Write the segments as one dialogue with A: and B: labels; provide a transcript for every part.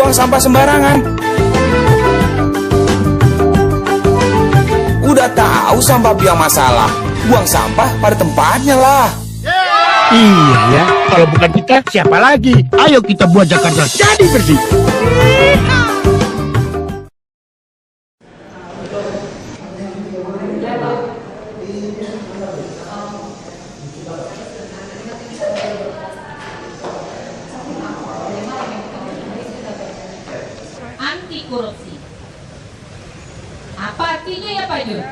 A: buang sampah sembarangan. Udah tahu sampah biang masalah, buang sampah pada tempatnya lah.
B: Iya ya, kalau bukan kita siapa lagi? Ayo kita buat Jakarta jadi bersih.
C: Anti korupsi. Apa artinya ya Pak Jun?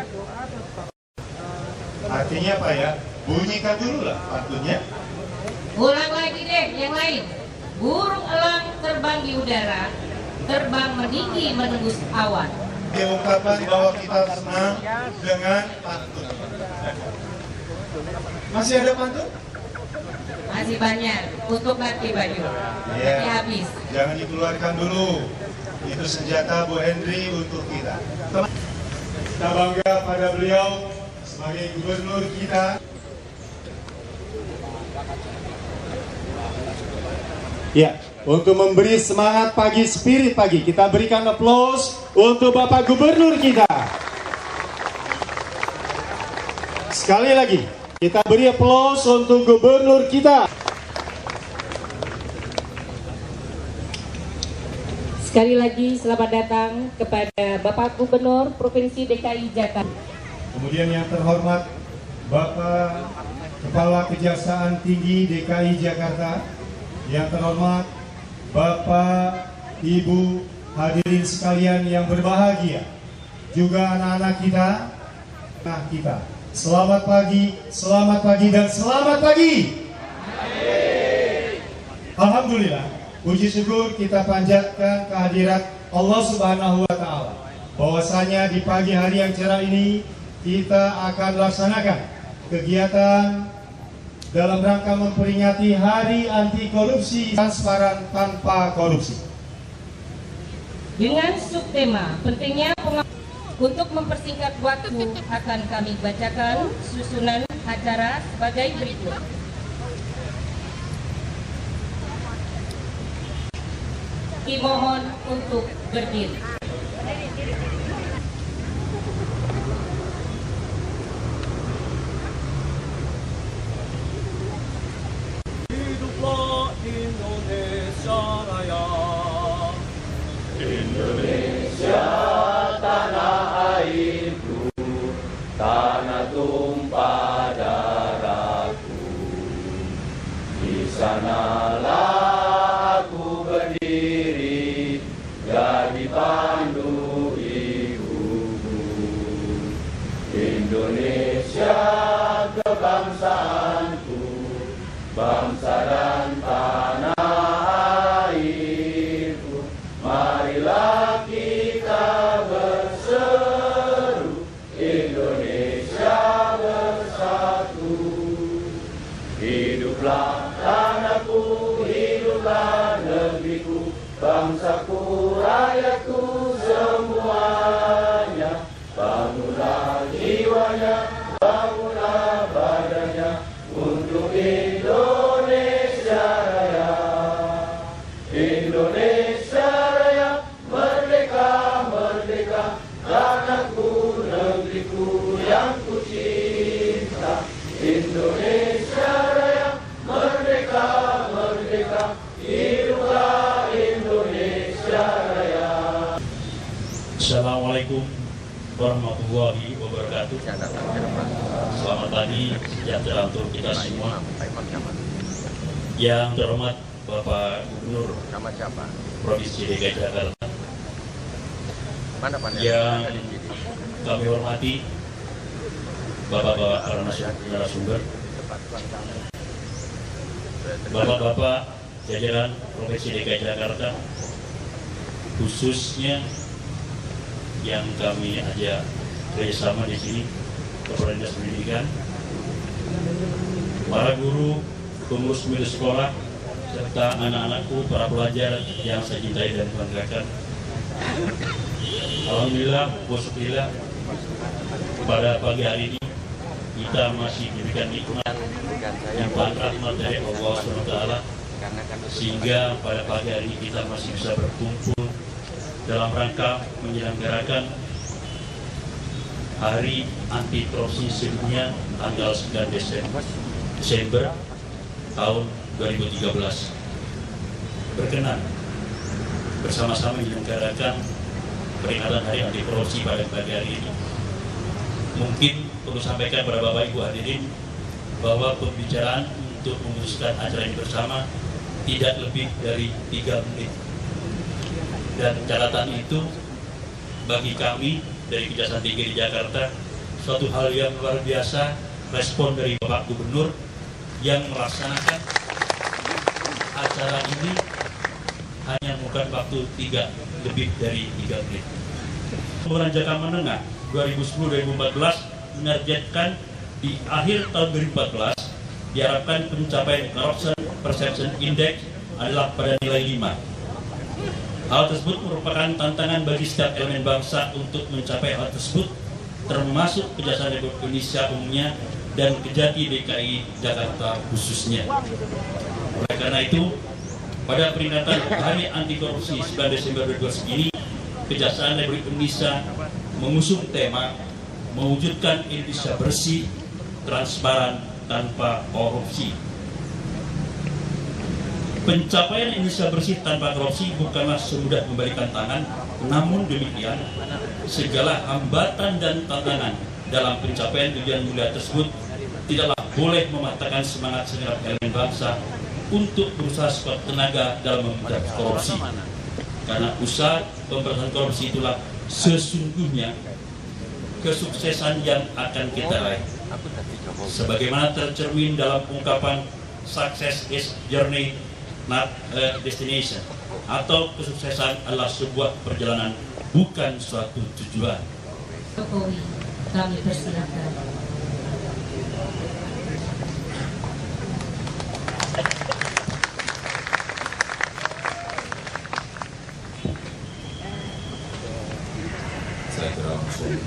D: Artinya apa ya? Bunyikan dulu lah pantunnya.
C: Ulang lagi deh, yang lain. Burung elang terbang di udara, terbang meninggi menembus awan.
D: Diungkapkan bahwa kita senang dengan pantun. Masih ada pantun?
C: Masih banyak untuk nanti Pak Jun.
D: Iya.
C: Nanti habis.
D: Jangan dikeluarkan dulu. Itu senjata Bu Henry untuk kita. Kita bangga pada beliau sebagai gubernur kita. Ya, untuk memberi semangat pagi, spirit pagi, kita berikan aplaus untuk Bapak Gubernur kita. Sekali lagi, kita beri aplaus untuk Gubernur kita.
C: Sekali lagi selamat datang kepada Bapak Gubernur Provinsi DKI Jakarta.
D: Kemudian yang terhormat Bapak Kepala Kejaksaan Tinggi DKI Jakarta. Yang terhormat Bapak, Ibu, hadirin sekalian yang berbahagia, juga anak-anak kita, selamat pagi, dan selamat pagi. Alhamdulillah, puji syukur kita panjatkan kehadirat Allah Subhanahu wa Ta'ala, bahwasanya di pagi hari yang cerah ini kita akan laksanakan kegiatan dalam rangka memperingati Hari Anti Korupsi Transparan Tanpa Korupsi.
C: Dengan subtema pentingnya untuk mempersingkat waktu akan kami bacakan susunan acara sebagai berikut. Dimohon untuk berdiri.
E: Indonesia Raya, Indonesia tanah airku, tanah tumpah darahku. Di sanalah aku berdiri, jadi pandu ibuku. Indonesia kebangsaanku, bangsa dan tanah airku, marilah kita berseru, Indonesia bersatu. Hiduplah tanahku, hiduplah negeriku, bangsaku, rakyatku semuanya. Bangunlah jiwanya, bangunlah badannya, untuk Indonesia Raya. Indonesia Raya, merdeka, merdeka, tanahku, negeriku yang ku cinta. Indonesia Raya, merdeka, merdeka, hiduplah Indonesia Raya.
F: Assalamualaikum warahmatullahi wabarakatuh. Selamat pagi, sejahtera untuk kita semua. Yang terhormat Bapak Gubernur Provinsi DKI Jakarta, yang kami hormati Bapak-bapak para narasumber, Bapak-bapak jajaran Provinsi DKI Jakarta, khususnya yang kami ajak kerjasama di sini, Kepala Dinas Pendidikan, para guru, pengurus milik sekolah, serta anak-anakku, para pelajar yang saya cintai dan banggakan. Alhamdulillah, wasyukurillah, pada pagi hari ini kita masih diberikan nikmat, limpahan rahmat dari Allah SWT sehingga pada pagi hari ini kita masih bisa berkumpul dalam rangka menyelenggarakan Hari Anti Korupsi Sedunia tanggal 9 Desember tahun 2013. Berkenan bersama-sama menyelenggarakan peringatan Hari Anti Korupsi pada pagi hari ini. Mungkin perlu sampaikan kepada Bapak Ibu hadirin bahwa pembicaraan untuk memutuskan acara ini bersama tidak lebih dari 3 menit. Dan catatan itu bagi kami dari Kejaksaan Tinggi di Jakarta suatu hal yang luar biasa, respon dari Bapak Gubernur yang melaksanakan acara ini hanya bukan waktu lebih dari 3 menit. Pembangunan jangka menengah 2010-2014 menargetkan di akhir tahun 2014 diharapkan pencapaian Corruption Perception Index adalah pada nilai 5. Hal tersebut merupakan tantangan bagi setiap elemen bangsa untuk mencapai hal tersebut, termasuk Kejaksaan Republik Indonesia umumnya dan Kejati DKI Jakarta khususnya. Oleh karena itu, pada peringatan Hari Anti Korupsi 9 Desember 2012 ini, Kejaksaan Republik Indonesia mengusung tema mewujudkan Indonesia bersih, transparan, tanpa korupsi. Pencapaian Indonesia bersih tanpa korupsi bukanlah semudah membalikan tangan, namun demikian segala hambatan dan tantangan dalam pencapaian tujuan mulia tersebut tidaklah boleh mematahkan semangat segenap elemen bangsa untuk berusaha sekuat tenaga dalam memberantas korupsi. Karena usaha pemberantasan korupsi itulah sesungguhnya kesuksesan yang akan kita raih. Sebagaimana tercermin dalam ungkapan success is journey not a destination, atau kesuksesan adalah sebuah perjalanan bukan suatu tujuan.
C: Jokowi, kami persilakan.
G: Saya kira langsung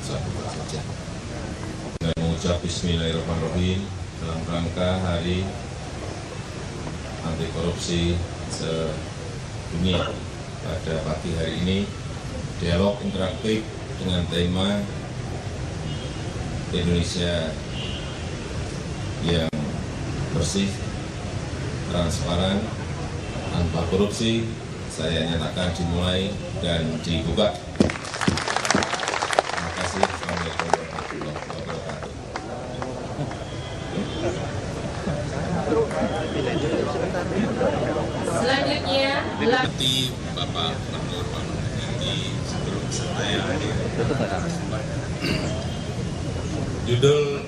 G: satu saja dengan mengucap Bismillahirrahmanirrahim dalam rangka Hari Anti Korupsi Sedunia. Pada pagi hari ini dialog interaktif dengan tema Indonesia yang bersih, transparan, tanpa korupsi saya nyatakan dimulai dan dibuka. Terima kasih. Assalamualaikum warahmatullahi wabarakatuh.
C: Selanjutnya,
G: Nanti Bapak Gubernur nanti sebelum saya hadir. Judul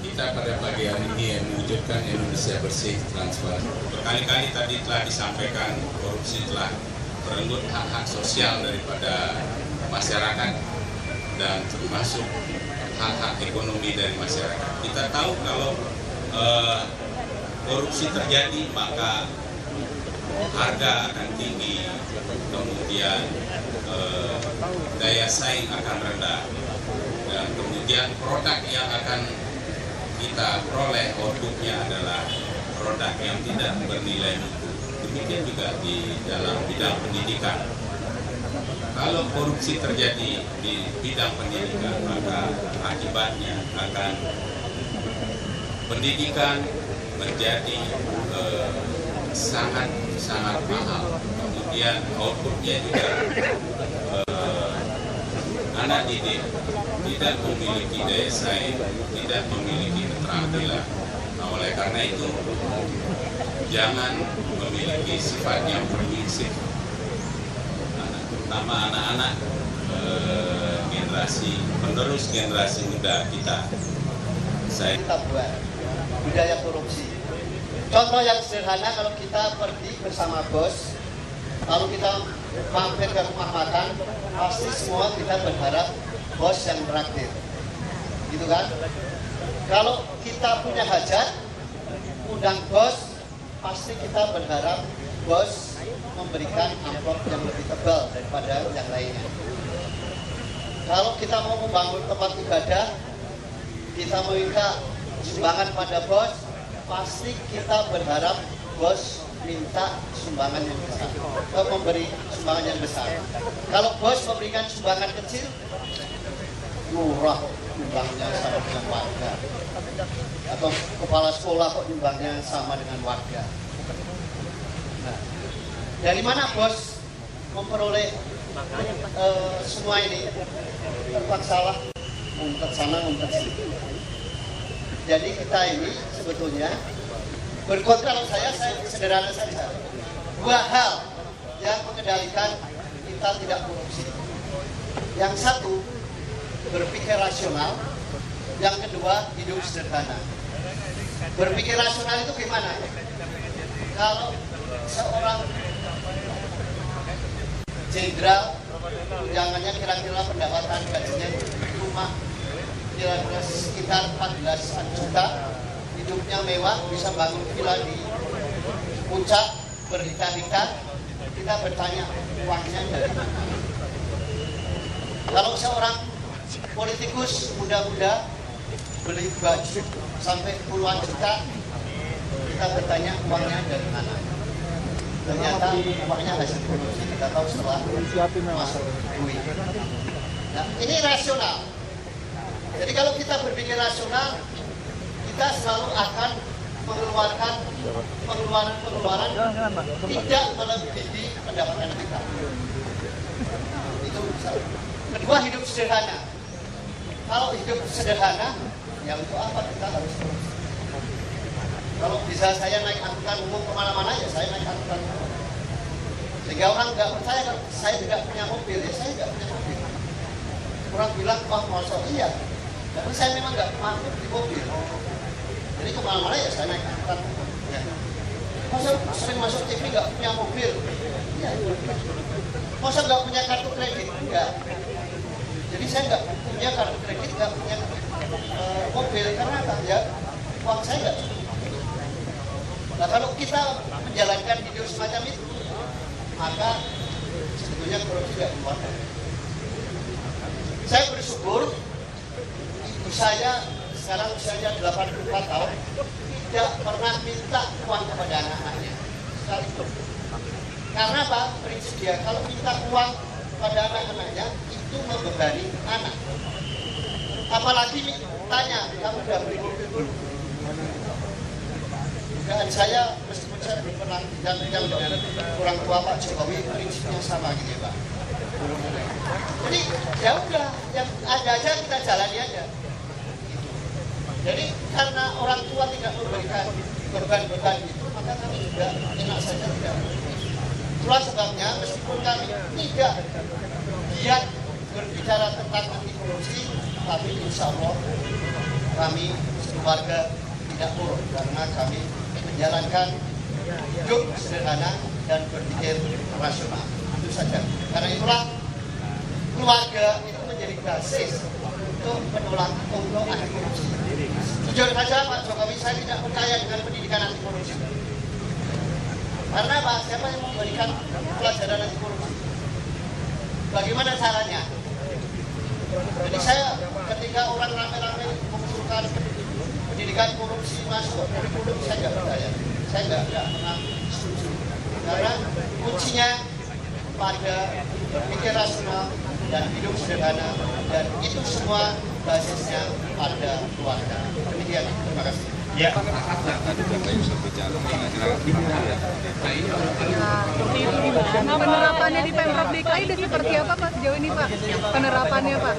G: kita pada pagi hari ini mewujudkan Indonesia bersih, transparan. Berkali-kali tadi telah disampaikan korupsi telah merenggut hak-hak sosial daripada masyarakat dan termasuk hak-hak ekonomi dari masyarakat. Kita tahu kalau korupsi terjadi maka harga akan tinggi, kemudian daya saing akan rendah, dan kemudian produk yang akan kita peroleh outputnya adalah produk yang tidak bernilai mutu. Demikian juga di dalam bidang pendidikan. Kalau korupsi terjadi di bidang pendidikan, maka akibatnya akan pendidikan menjadi sangat mahal. Kemudian outputnya juga anak didik tidak memiliki daya saing, tidak memiliki keterampilan. Nah, oleh karena itu jangan memiliki sifat yang permisif, terutama anak-anak penerus generasi muda kita.
H: Kita buat budaya korupsi. Contoh yang sederhana, kalau kita pergi bersama bos, lalu kita mampir ke rumah makan, pasti semua kita berharap bos yang traktir, gitu kan? Kalau kita punya hajat, undang bos, pasti kita berharap bos memberikan amplop yang lebih tebal daripada yang lainnya. Kalau kita mau membangun tempat ibadah, kita meminta sumbangan pada bos, pasti kita berharap bos minta sumbangan yang besar, atau memberi sumbangan yang besar. Kalau bos memberikan sumbangan kecil, murah nyumbangnya sama dengan warga. Atau kepala sekolah kok nyumbangnya sama dengan warga. Nah, dari mana bos memperoleh semua ini? Terpaksalah ngumpet sana ngumpet sini. Jadi kita ini sebetulnya berkontra. Kalau saya sederhana saja. Dua hal yang mengendalikan kita tidak korupsi. Yang satu, berpikir rasional. Yang kedua, hidup sederhana. Berpikir rasional itu gimana? Kalau seorang jenderal, jangannya kira-kira pendapatan gajinya cuma kira-kira sekitar 14 juta, hidupnya mewah, bisa bangun villa di puncak berhika-hika, kita bertanya uangnya dari mana. Kalau seorang politikus muda-muda beli baju sampai puluhan juta, kita bertanya uangnya dari mana. Ternyata uangnya hasil korupsi, kita tahu setelah masuk duit. Nah, ini rasional. Jadi kalau kita berpikir rasional, kita selalu akan mengeluarkan pengeluaran tidak melebihi pendapatan kita. Itu satu. Kedua, hidup sederhana. Kalau hidup sederhana, ya untuk apa kita harus korupsi? Kalau bisa saya naik angkutan umum kemana-mana, ya saya naik angkutan umum. Sehingga orang nggak percaya kalau saya tidak punya mobil, ya saya nggak punya mobil. Orang bilang, wah masa iya. Tapi saya memang nggak mampu di mobil. Jadi kemana-mana ya saya naik angkutan umum. Ya. Masa sering masuk TV nggak punya mobil? Iya. Masa nggak punya kartu kredit? Enggak. Jadi saya nggak punya kartu kredit, nggak punya mobil. Karena apa? Ya, uang saya nggak cukup. Nah, kalau kita menjalankan hidup semacam itu, maka sebetulnya korupsi tidak keluar. Saya bersyukur ibu saya sekarang usianya 84 tahun tidak pernah minta uang kepada anak-anaknya sekalipun. Karena apa? Prinsip dia, kalau minta uang pada anak-anaknya itu membebani anak. Apalagi tanya, kamu udah beli mobil belum? Dan saya meskipun saya belum pernah jalan-jalan dengan orang tua Pak Jokowi, prinsipnya sama gitu ya Pak. Jadi ya udah, yang ada aja kita jalani aja. Jadi karena orang tua tidak memberikan beban-beban itu, maka kami juga enak saja tidak. Itulah sebabnya meskipun kami tidak giat berbicara tentang anti korupsi, tapi insya Allah kami sekeluarga tidak turun karena kami menjalankan hidup sederhana dan berpikir rasional. Itu saja. Karena itulah keluarga itu menjadi basis untuk menolak untuk anti korupsi. Jujur saja Pak Jokowi, saya tidak percaya dengan pendidikan anti korupsi. Karena apa? Siapa yang memberikan pelajaran anti korupsi? Bagaimana caranya? Jadi saya ketika orang rame-rame mengusulkan pendidikan korupsi masuk kurikulum, saya nggak percaya. Saya nggak pernah setuju. Karena kuncinya pada berpikir rasional dan hidup sederhana, dan itu semua basisnya pada keluarga. Demikian, terima kasih.
D: Ya.
I: Penerapannya di Pemprov DKI dan seperti apa Pak sejauh ini Pak? Penerapannya Pak?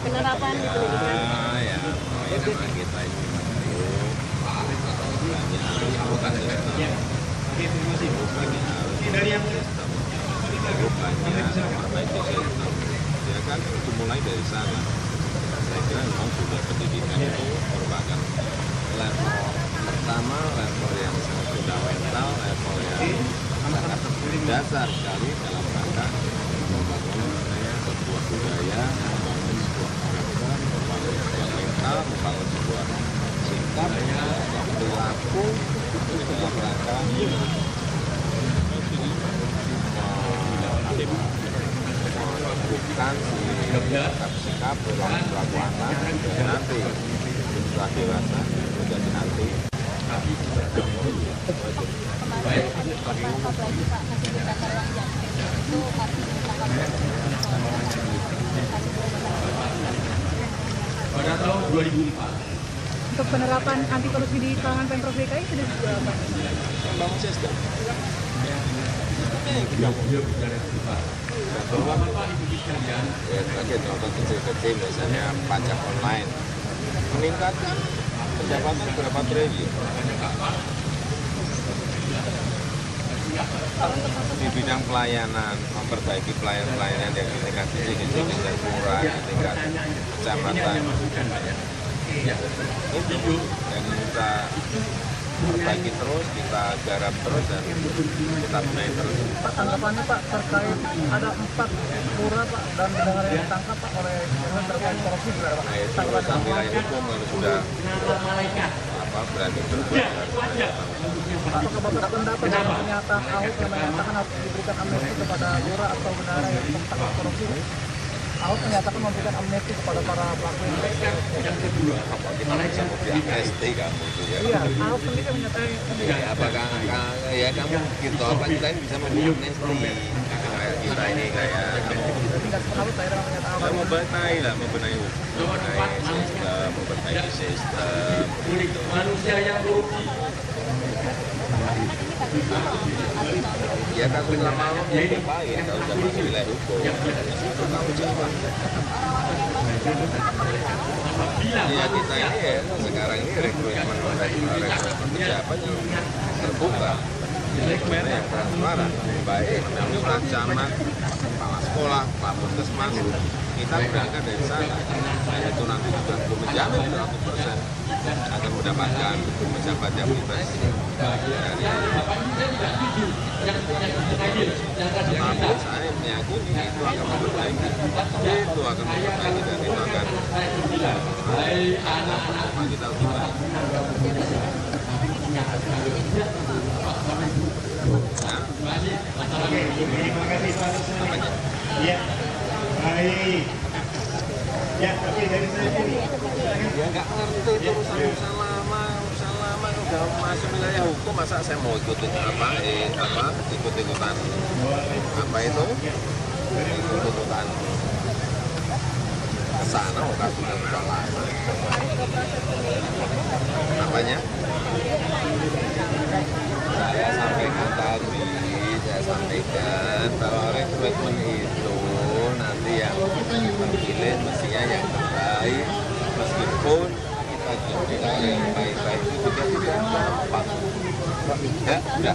I: Penerapan itu.
J: Ya kan dimulai dari sana. Saya kira memang sudah pendidikan itu merupakan level pertama, level yang sangat fundamental, level yang sangat dasar sekali dalam rangka membangun sebuah budaya, membangun sebuah karakter, membangun sebuah mental, membangun sebuah sikap, perilaku dalam rangka bukan sikap perilaku anak dan nanti setelah dewasa menjadi nanti
E: Pada tahun 2004.
I: Untuk penerapan anti korupsi di kalangan Pemprov DKI sudah berapa?
J: Membangun sistem.
E: Bapak Ibu sekalian,
J: Ya, sebagai contoh kecil-kecil misalnya pajak online meningkatkan pendapatan berapa triliun. Di bidang pelayanan, memperbaiki pelayanan yang di tingkat kecil-kecil, di tingkat kelurahan, di tingkat kecamatan. Itu yang kita perbaiki terus, kita garap terus, dan kita benahi terus.
K: Pak, tanggapannya Pak terkait ada 4 lurah Pak dan pendengar yang ditangkap Pak oleh terkait korupsi juga Pak.
J: Nah, itu urusan wilayah hukum kalau sudah berani berbuat.
K: Apakah Bapak pendapat dengan pernyataan Ahok yang menyatakan harus diberikan amnesti kepada lurah atau bendahara yang tertangkap korupsi? Ahok menyatakan memberikan amnesti kepada para pelaku yang
J: Apa kita bisa memberi amnesti kamu itu ya?
K: Iya, Ahok sendiri menyatakan.
J: Ya, apakah ya kamu gitu apa kita ini bisa memberi amnesti? Kayak kita ini kayak
K: Tidak sependapat saya dengan pernyataan Ahok.
J: membenahi lah, membenahi hukum, membenahi sistem, memperbaiki sistem.
E: manusia yang korupsi.
J: Ya kalau lama-lama ya ngapain kalau udah masuk wilayah hukum, itu kamu jawab. Ya kita ini ya sekarang ini rekrutmen pejabat yang terbuka, yang transparan, baik lurah, camat, kepala sekolah, pak puskesmas, kita berangkat dari sana. Dan itu nanti juga belum menjamin 100% akan mendapatkan pejabat yang bebas tapi saya meyakini itu akan memperbaiki, dan itu akan kita lebih baik.
D: Oke, terima kasih Pak Dosen. Ya, baik. Ya, oke dari saya ini.
J: Ya nggak ngerti itu urusan lama udah masuk wilayah hukum, masa saya mau ikutin ikut-ikutan apa itu? Ikut-ikutan kesana, kasusnya udah lama. Apanya? Saya sampaikan bahwa rekrutmen itu nanti yang terpilih mestinya yang terbaik, meskipun kita juga yang baik-baik itu tidak gampang. Ya, udah.